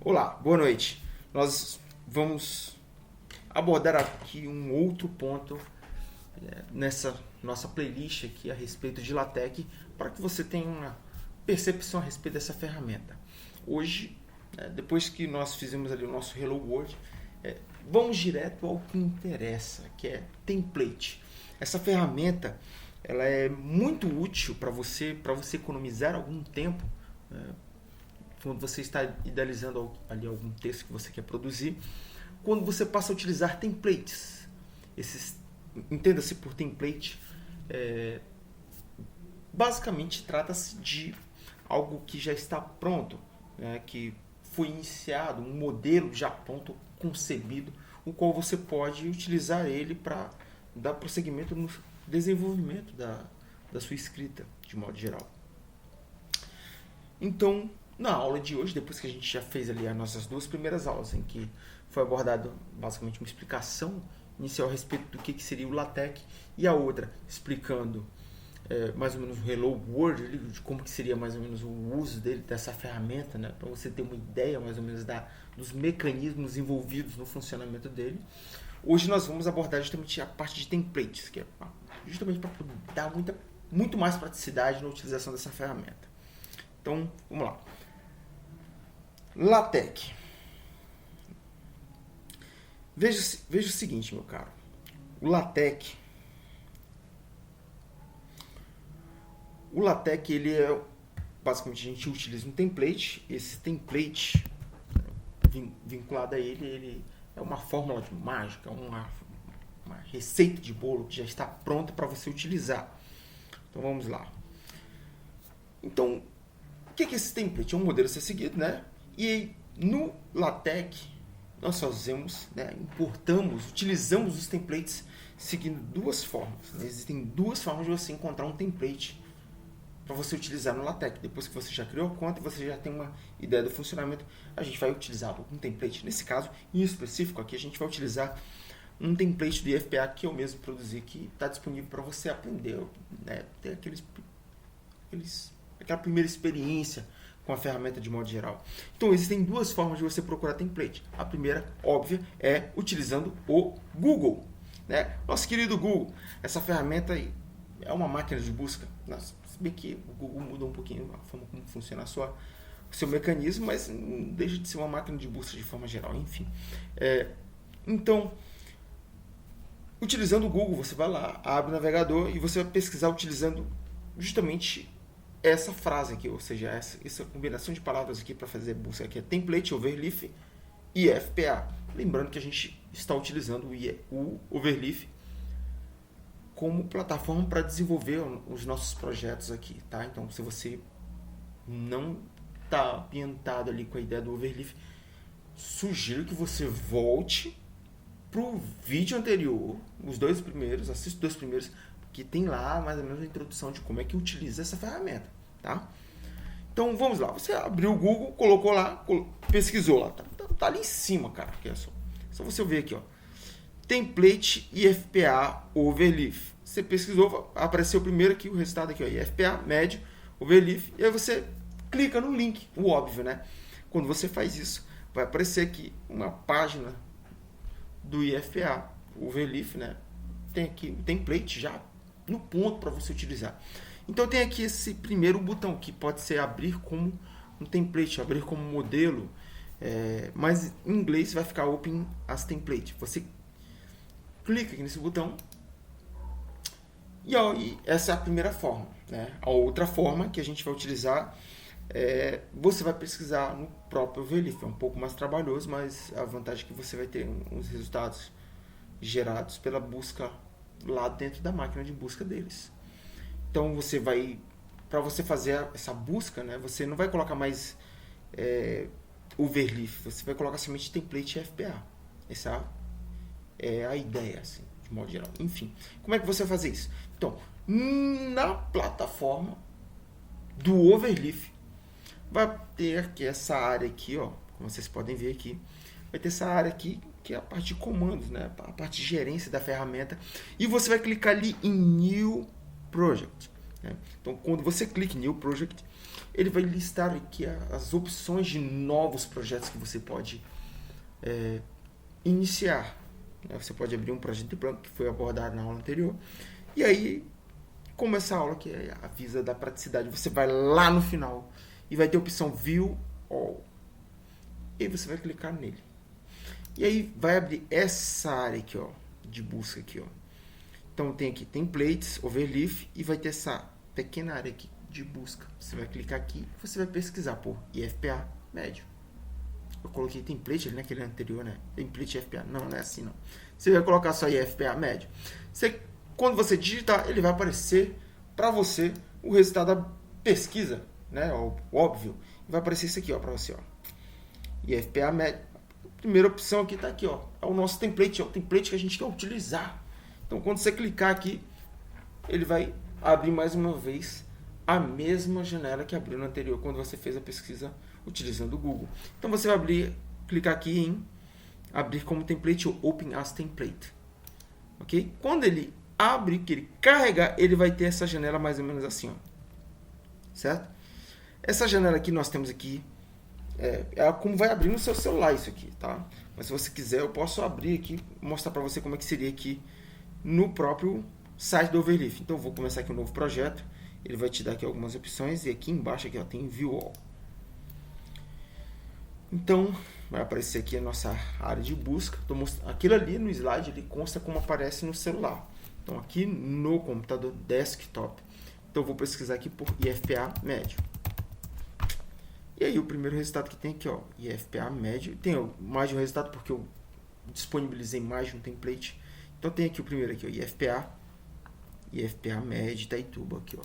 Olá, boa noite. Nós vamos abordar aqui um outro ponto nessa nossa playlist aqui a respeito de LaTeX, para que você tenha uma percepção a respeito dessa ferramenta. Hoje, depois que nós fizemos ali o nosso Hello World, vamos direto ao que interessa, que é template. Essa ferramenta ela é muito útil para você economizar algum tempo, quando você está idealizando ali algum texto que você quer produzir, quando você passa a utilizar templates. Entenda-se por template, basicamente trata-se de algo que já está pronto, que foi iniciado, um modelo já pronto, concebido, o qual você pode utilizar ele para dar prosseguimento no desenvolvimento da sua escrita, de modo geral. Então, na aula de hoje, depois que a gente já fez ali as nossas duas primeiras aulas, em que foi abordado basicamente uma explicação inicial a respeito do que seria o LaTeX, e a outra explicando mais ou menos o Hello World, de como que seria mais ou menos o uso dessa ferramenta, para você ter uma ideia mais ou menos dos mecanismos envolvidos no funcionamento dele. Hoje nós vamos abordar justamente a parte de templates, que é justamente para dar muito mais praticidade na utilização dessa ferramenta. Então, vamos lá. LaTeX. Veja o seguinte, meu caro. O LaTeX, ele é, basicamente, a gente utiliza um template. Esse template, vinculado a ele é uma fórmula de mágica, uma receita de bolo que já está pronta para você utilizar. Então, vamos lá. Então, o que é esse template? É um modelo a ser seguido, E no LaTeX, nós fazemos, utilizamos os templates seguindo duas formas. Existem duas formas de você encontrar um template para você utilizar no LaTeX. Depois que você já criou a conta e você já tem uma ideia do funcionamento, a gente vai utilizar um template. Nesse caso, em específico, aqui a gente vai utilizar um template do IFPA que eu mesmo produzi, que está disponível para você aprender, ter aquela primeira experiência com a ferramenta de modo geral. Então, existem duas formas de você procurar template. A primeira, óbvia, é utilizando o Google. Nosso querido Google, essa ferramenta aí é uma máquina de busca. Se bem que o Google mudou um pouquinho a forma como funciona o seu mecanismo, mas não deixa de ser uma máquina de busca de forma geral, enfim. Então, utilizando o Google, você vai lá, abre o navegador e você vai pesquisar utilizando justamente essa frase aqui, ou seja, essa combinação de palavras aqui para fazer busca aqui é template, overleaf e IFPA. Lembrando que a gente está utilizando o overleaf como plataforma para desenvolver os nossos projetos aqui, tá? Então, se você não está ambientado ali com a ideia do overleaf, sugiro que você volte para o vídeo anterior, os dois primeiros, assista os dois primeiros, que tem lá mais ou menos a introdução de como é que utiliza essa ferramenta, tá? Então, vamos lá. Você abriu o Google, colocou lá, pesquisou lá. Tá ali em cima, cara. Aqui é só você ver aqui, ó. Template IFPA Overleaf. Você pesquisou, apareceu primeiro aqui o resultado aqui, ó. IFPA, médio, Overleaf. E aí você clica no link, o óbvio, Quando você faz isso, vai aparecer aqui uma página do IFPA Overleaf, Tem aqui o template já no ponto para você utilizar. Então tem aqui esse primeiro botão que pode ser abrir como um template, abrir como modelo, mas em inglês vai ficar Open as Template. Você clica aqui nesse botão e essa é a primeira forma. A outra forma que a gente vai utilizar você vai pesquisar no próprio Overleaf. É um pouco mais trabalhoso, mas a vantagem é que você vai ter uns resultados gerados pela busca lá dentro da máquina de busca deles. Então você vai, para você fazer essa busca, você não vai colocar mais overleaf, você vai colocar somente template FPA. Essa é a ideia, assim, de modo geral. Enfim, como é que você vai fazer isso? Então, na plataforma do overleaf, vai ter aqui essa área aqui, ó, como vocês podem ver aqui, vai ter essa área aqui que é a parte de comandos, a parte de gerência da ferramenta, e você vai clicar ali em New Project. Então, quando você clica em New Project, ele vai listar aqui as opções de novos projetos que você pode iniciar. Você pode abrir um projeto de plano que foi abordado na aula anterior. E aí, como essa aula que avisa da praticidade, você vai lá no final e vai ter a opção View All. E aí você vai clicar nele. E aí vai abrir essa área aqui, ó, de busca aqui, ó. Então tem aqui templates, overleaf e vai ter essa pequena área aqui de busca. Você vai clicar aqui e você vai pesquisar por IFPA médio. Eu coloquei template ali naquele anterior, né? Template IFPA. Não é assim não. Você vai colocar só IFPA médio. Quando você digitar, ele vai aparecer para você o resultado da pesquisa, né? Óbvio. Vai aparecer isso aqui, ó, para você, ó. IFPA médio. A primeira opção aqui está aqui, ó. É o nosso template, é o template que a gente quer utilizar. Então, quando você clicar aqui, ele vai abrir mais uma vez a mesma janela que abriu no anterior, quando você fez a pesquisa utilizando o Google. Então, você vai clicar aqui em abrir como template ou Open as Template. Ok? Quando ele abre, que ele carregar, ele vai ter essa janela mais ou menos assim, ó. Certo? Essa janela aqui nós temos aqui, como vai abrir no seu celular isso aqui, tá? Mas se você quiser, eu posso abrir aqui, mostrar para você como é que seria aqui no próprio site do Overleaf. Então, eu vou começar aqui um novo projeto. Ele vai te dar aqui algumas opções e aqui embaixo aqui, ó, tem View All. Então, vai aparecer aqui a nossa área de busca. Aquilo ali no slide, ele consta como aparece no celular. Então, aqui no computador desktop. Então, eu vou pesquisar aqui por IFPA médio. E aí, o primeiro resultado que tem aqui, ó, IFPA médio. Tem mais de um resultado porque eu disponibilizei mais de um template. Então, tem aqui o primeiro aqui, ó, IFPA médio, Itaituba aqui, ó.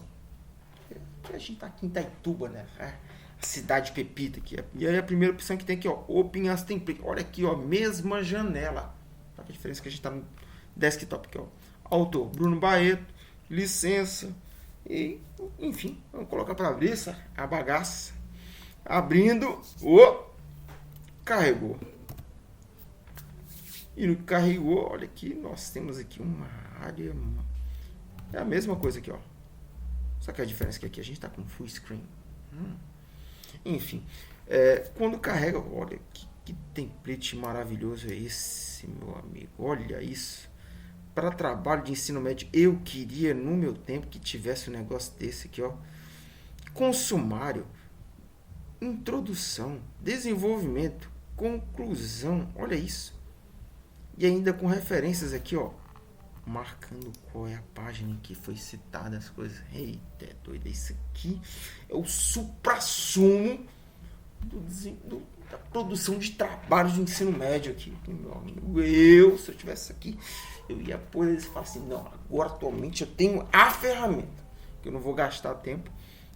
A gente tá aqui em Itaituba, né? A cidade pepita aqui. E aí, a primeira opção que tem aqui, ó, Open as Template. Olha aqui, ó, mesma janela. Olha a diferença que a gente tá no desktop aqui, ó. Autor, Bruno Barreto, licença. E, enfim, vamos colocar para abrir a bagaça. Abrindo, carregou. E no que carregou, olha aqui, nós temos aqui uma área. É a mesma coisa aqui, ó. Só que a diferença é que aqui a gente está com full screen. Enfim, quando carrega, olha que template maravilhoso é esse, meu amigo. Olha isso. Para trabalho de ensino médio, eu queria no meu tempo que tivesse um negócio desse aqui, ó. Com sumário, introdução, desenvolvimento, conclusão. Olha isso. E ainda com referências aqui, ó, marcando qual é a página em que foi citada as coisas. Eita, é doido, isso aqui é o suprassumo da produção de trabalhos de ensino médio aqui, meu amigo. Se eu tivesse aqui, eu ia pôr eles e falar assim, não, agora atualmente eu tenho a ferramenta, que eu não vou gastar tempo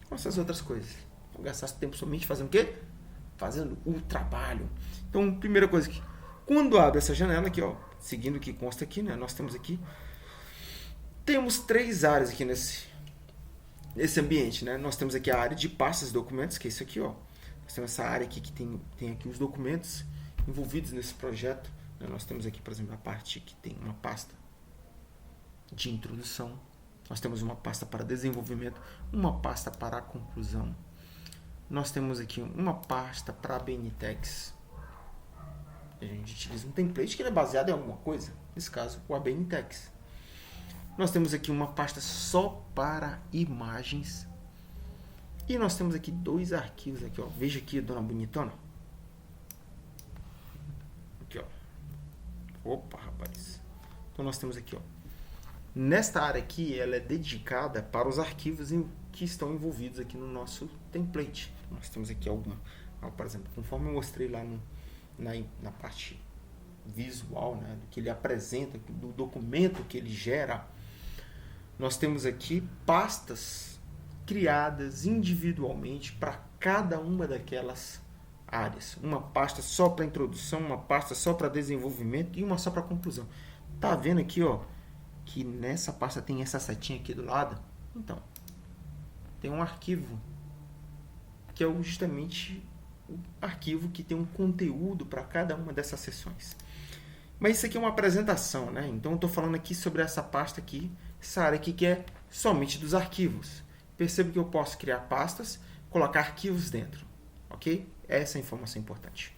com essas outras coisas. Vou gastar tempo somente fazendo o quê? Fazendo o trabalho. Então, primeira coisa aqui, quando abre essa janela aqui, ó, seguindo o que consta aqui, né? Nós temos três áreas aqui nesse ambiente, né? Nós temos aqui a área de pastas e documentos, que é isso aqui, ó. Nós temos essa área aqui que tem aqui os documentos envolvidos nesse projeto. Né? Nós temos aqui, por exemplo, a parte que tem uma pasta de introdução. Nós temos uma pasta para desenvolvimento, uma pasta para a conclusão. Nós temos aqui uma pasta para ABNTEX. A gente utiliza um template que é baseado em alguma coisa. Nesse caso, o ABNTEX. Nós temos aqui uma pasta só para imagens. E nós temos aqui dois arquivos aqui, ó. Veja aqui, dona bonitona. Aqui, ó. Opa, rapaz. Então nós temos aqui, ó. Nesta área aqui, ela é dedicada para os arquivos que estão envolvidos aqui no nosso template. Nós temos aqui por exemplo, conforme eu mostrei lá na parte visual, né, do que ele apresenta, do documento que ele gera, nós temos aqui pastas criadas individualmente para cada uma daquelas áreas. Uma pasta só para introdução, uma pasta só para desenvolvimento e uma só para conclusão. Tá vendo aqui, ó, que nessa pasta tem essa setinha aqui do lado? Então, tem um arquivo que é justamente o arquivo que tem um conteúdo para cada uma dessas seções. Mas isso aqui é uma apresentação, né? Então eu estou falando aqui sobre essa pasta aqui, essa área aqui que é somente dos arquivos. Perceba que eu posso criar pastas colocar arquivos dentro, ok? Essa é a informação importante.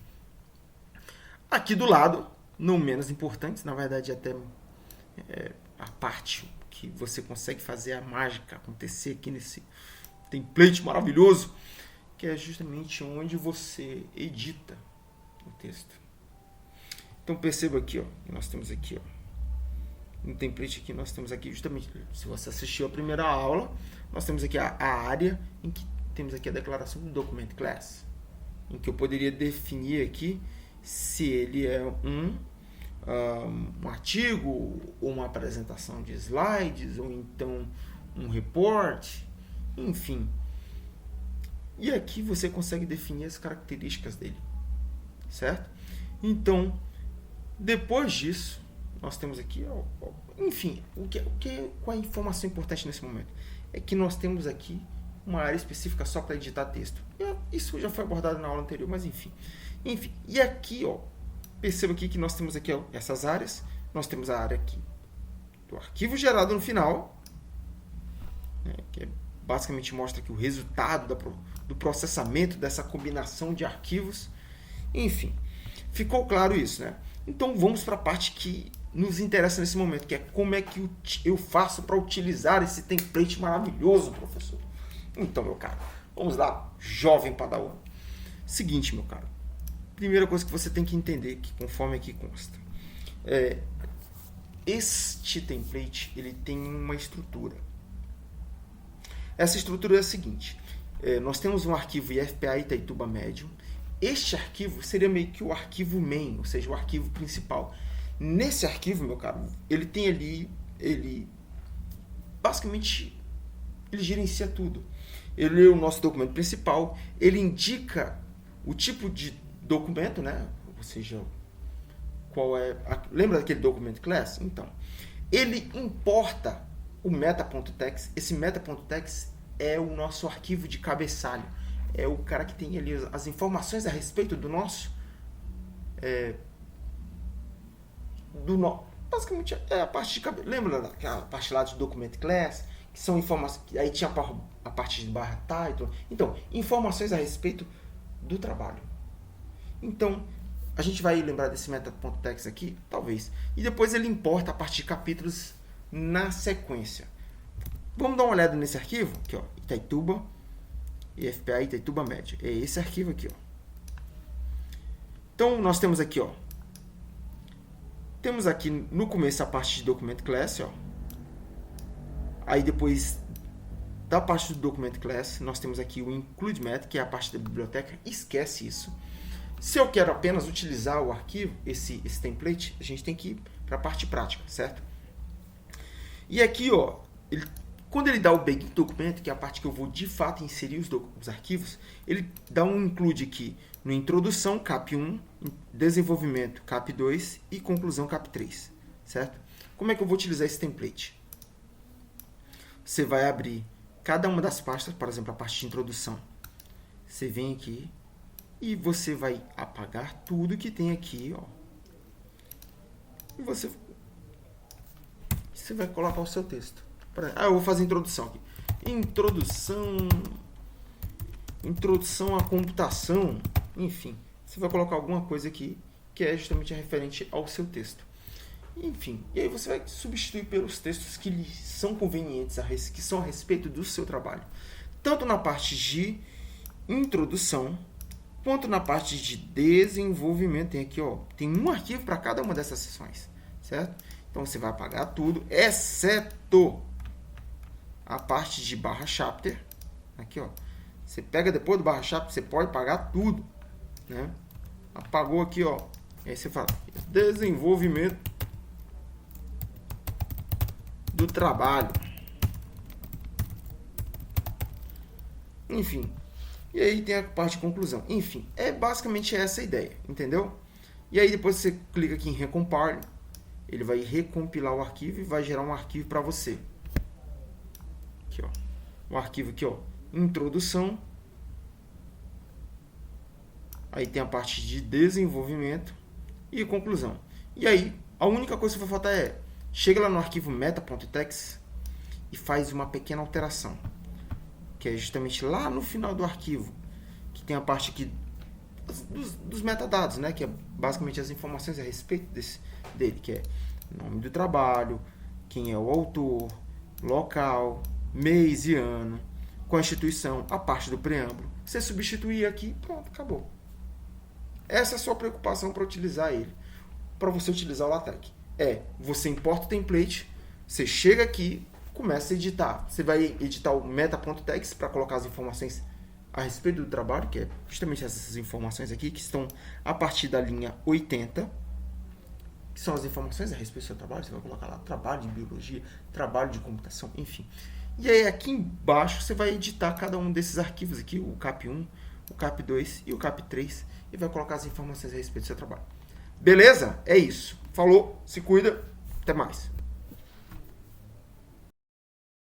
Aqui do lado, não menos importante, na verdade até a parte que você consegue fazer a mágica acontecer aqui nesse template maravilhoso, que é justamente onde você edita o texto. Então perceba aqui, ó, nós temos aqui, ó, no template aqui nós temos aqui justamente, se você assistiu a primeira aula, nós temos aqui a área em que temos aqui a declaração do document class, em que eu poderia definir aqui se ele é um artigo, ou uma apresentação de slides, ou então um report, enfim. E aqui você consegue definir as características dele, certo? Então, depois disso, nós temos aqui, enfim, qual é a informação importante nesse momento? É que nós temos aqui uma área específica só para editar texto. Isso já foi abordado na aula anterior, mas enfim. E aqui, ó, perceba aqui que nós temos aqui, ó, essas áreas. Nós temos a área aqui do arquivo gerado no final, né, que basicamente mostra aqui o resultado do processamento dessa combinação de arquivos. Enfim, ficou claro isso, né? Então vamos para a parte que nos interessa nesse momento, que é como é que eu faço para utilizar esse template maravilhoso, professor. Então, meu caro, vamos lá, jovem padawan. Seguinte, meu caro, primeira coisa que você tem que entender, que conforme aqui consta, este template ele tem uma estrutura. Essa estrutura é a seguinte: nós temos um arquivo IFPA Itaituba Medium. Este arquivo seria meio que o arquivo main, ou seja, o arquivo principal. Nesse arquivo, meu caro, ele tem ali, basicamente, ele gerencia tudo. Ele é o nosso documento principal, ele indica o tipo de documento, né? Ou seja, qual é... Lembra daquele document class? Então, ele importa o meta.txt. Esse meta.txt é o nosso arquivo de cabeçalho. É o cara que tem ali as informações a respeito do nosso... basicamente, é a parte de cabeça. Lembra daquela parte lá de document class? Que são informações... Aí tinha a parte de barra title. Então, informações a respeito do trabalho. Então, a gente vai lembrar desse meta.txt aqui? Talvez. E depois ele importa a parte de capítulos na sequência. Vamos dar uma olhada nesse arquivo? Aqui, ó, Itaituba, IFPA Itaituba Média. É esse arquivo aqui, ó. Então, nós temos aqui, ó. Temos aqui no começo a parte de document class, ó. Aí depois da parte do document class, nós temos aqui o include method, que é a parte da biblioteca. Esquece isso. Se eu quero apenas utilizar o arquivo, esse template, a gente tem que ir para a parte prática, certo? E aqui, ó, quando ele dá o begin document, que é a parte que eu vou de fato inserir os arquivos, ele dá um include aqui no introdução, cap 1, desenvolvimento, cap 2 e conclusão, cap 3, certo? Como é que eu vou utilizar esse template? Você vai abrir cada uma das pastas, por exemplo, a parte de introdução. Você vem aqui e você vai apagar tudo que tem aqui, ó. E você vai colocar o seu texto. Eu vou fazer a introdução aqui. Introdução à computação. Enfim, você vai colocar alguma coisa aqui que é justamente referente ao seu texto. Enfim, e aí você vai substituir pelos textos que lhe são convenientes, que são a respeito do seu trabalho. Tanto na parte de introdução, quanto na parte de desenvolvimento. Tem aqui, ó, tem um arquivo para cada uma dessas seções, certo? Então você vai apagar tudo, exceto a parte de barra chapter. Aqui, ó, você pega depois do barra chapter, você pode apagar tudo, né? Apagou aqui, ó. Aí você fala desenvolvimento do trabalho. Enfim. E aí tem a parte de conclusão. Enfim, é basicamente essa a ideia, entendeu? E aí depois você clica aqui em recompile, ele vai recompilar o arquivo e vai gerar um arquivo para você. Aqui, ó. Um arquivo aqui, ó, introdução. Aí tem a parte de desenvolvimento e conclusão. E aí, a única coisa que vai faltar é chega lá no arquivo meta.txt e faz uma pequena alteração. que é justamente lá no final do arquivo, que tem a parte aqui dos metadados, né? Que é basicamente as informações a respeito dele, que é nome do trabalho, quem é o autor, local, mês e ano, constituição, a parte do preâmbulo. Você substituir aqui, pronto, acabou. Essa é a sua preocupação para utilizar ele. Para você utilizar o LaTeX. Você importa o template, você chega aqui, começa a editar. Você vai editar o meta.text para colocar as informações a respeito do trabalho, que é justamente essas informações aqui, que estão a partir da linha 80, que são as informações a respeito do seu trabalho. Você vai colocar lá trabalho de biologia, trabalho de computação, enfim. E aí aqui embaixo você vai editar cada um desses arquivos aqui, o CAP1, o CAP2 e o CAP3, e vai colocar as informações a respeito do seu trabalho. Beleza? É isso. Falou, se cuida, até mais.